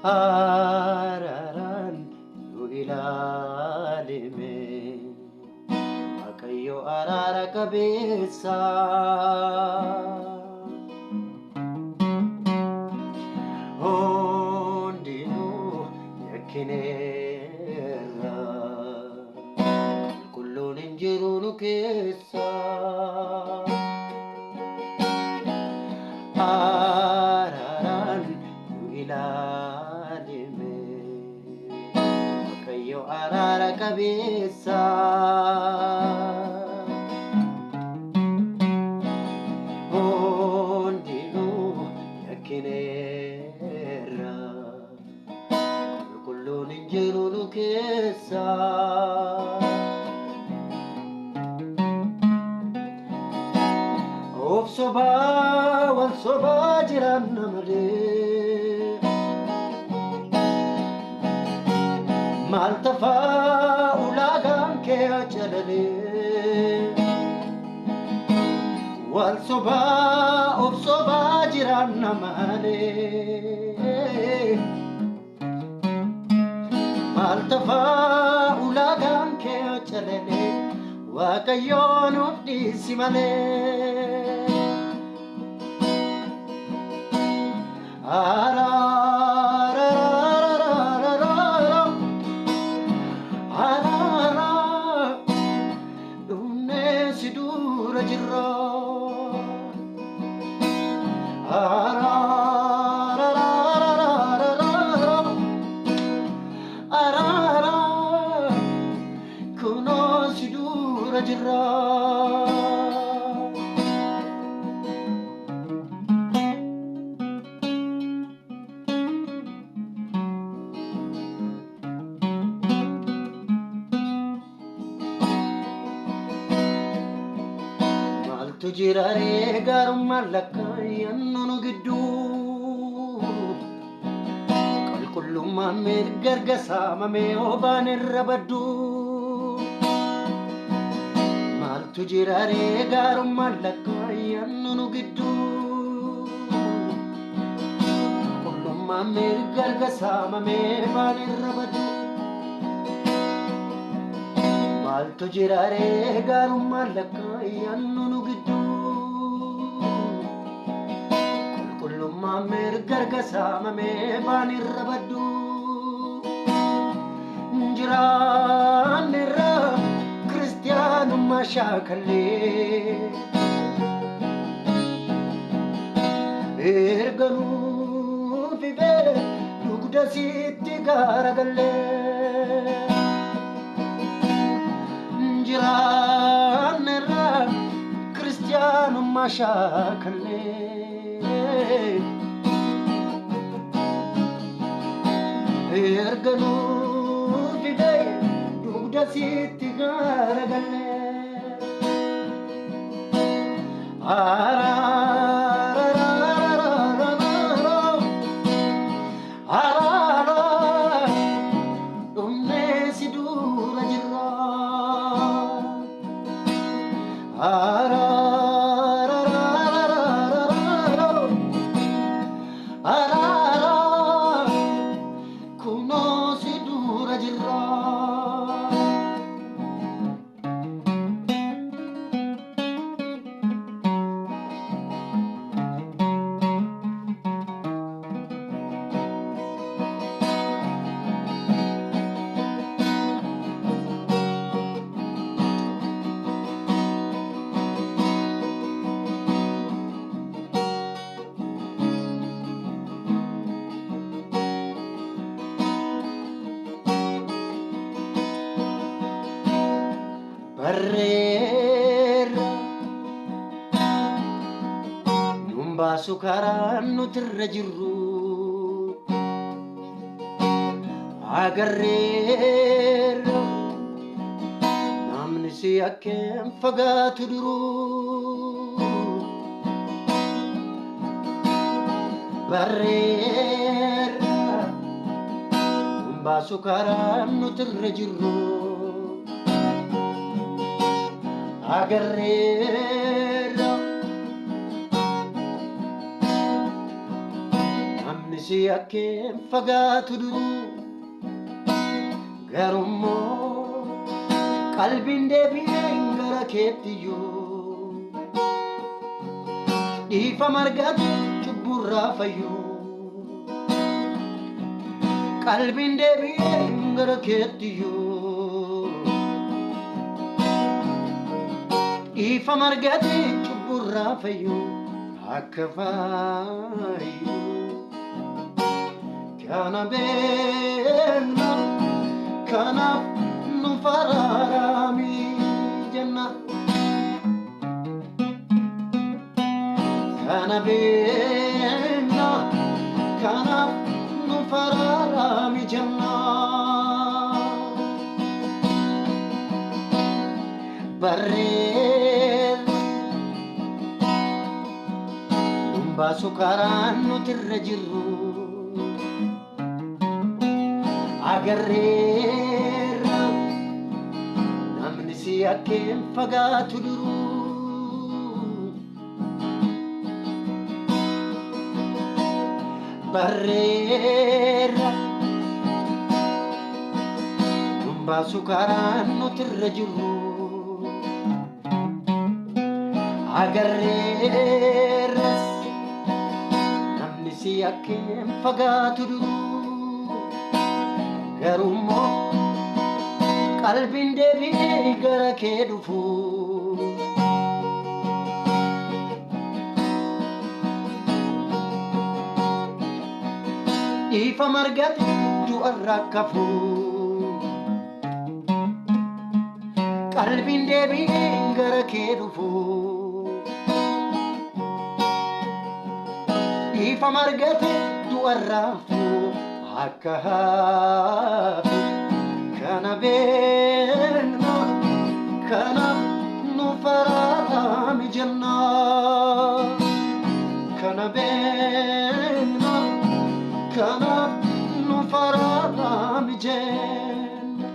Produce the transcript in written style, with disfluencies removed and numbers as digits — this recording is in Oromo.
Araran nu ilalime Waaqayyo araara qabeessa Hundinuu yakkineerra Qulqulluun hin jiru nu keessa Araran nu ilalime Waaqayyo araara qabeessa Hundinuu yakkineerra Qulqulluun hin jiru nu keessa Of sobaa wal sobaa jiraanna malee Maal tafaa ulaagaan kee ajalalee Wal sobaa of sobaa jiraanna malee Maal tafaa ulaagaan kee ajalalee Waaqayyoon of dhiisi malee Dhumnee si dura jirra Kunoo si dura jirra Maaltu jira ree gaarummaan lakkaa'yannu nu gidduu Qulqullummaan mirga erga saamamee obaan irra badduu Maaltu jira ree gaarummaan lakkaa'yannu nu gidduu Qulqullummaan mirga erga saamamee obaan irra badduu Maaltu jira ree gaarummaan lakkaa'yannu nu gidduu Qulqullummaan mirga erga saamamee obaan irra badduu Jiraanneerra kiristaanummaa shaakallee Erga nuuf ifee dugda sitti gaaragallee Jiraanneerra kiristaanummaa shaakallee Erga nuuf ifee dugda sitti gaaragallee Dhumnee si dura jirra Kunoo si dura jirra Barreera nun baasu karaan nutirra jirru agarreera namni si akkeen fagaatu duruu Barreera nun baasu karaan nutirra jirru agarreera namni si si akkeen fagaatu duruu garummoo qalbiin deebi'een gara keettiyyuu dhiifama argate cubburraa fayyuu qalbiin deebi'een gara keettiyyuu dhiifama argate cubburraa fayyuu akka fayyuu kana beekna kanaaf nu faraarami jenna kana beekna kanaaf nu faraarami jenna barreer baasu karaan nutirra jirru agarreerra namni si akkeen fagaatu duruu barreerra baasu karaan nutirra jirru agarreerras namni si akkeen fagaatu duruu garummoo qalbiin deebi'ee gara kee dhufu dhiifama argate du'arraa kafu qalbiin deebi'ee gara kee dhufu dhiifama argate du'arraa akka hafu kana beekna kanaaf nu faraarami jenna kana beekna kanaaf nu faraarami jenna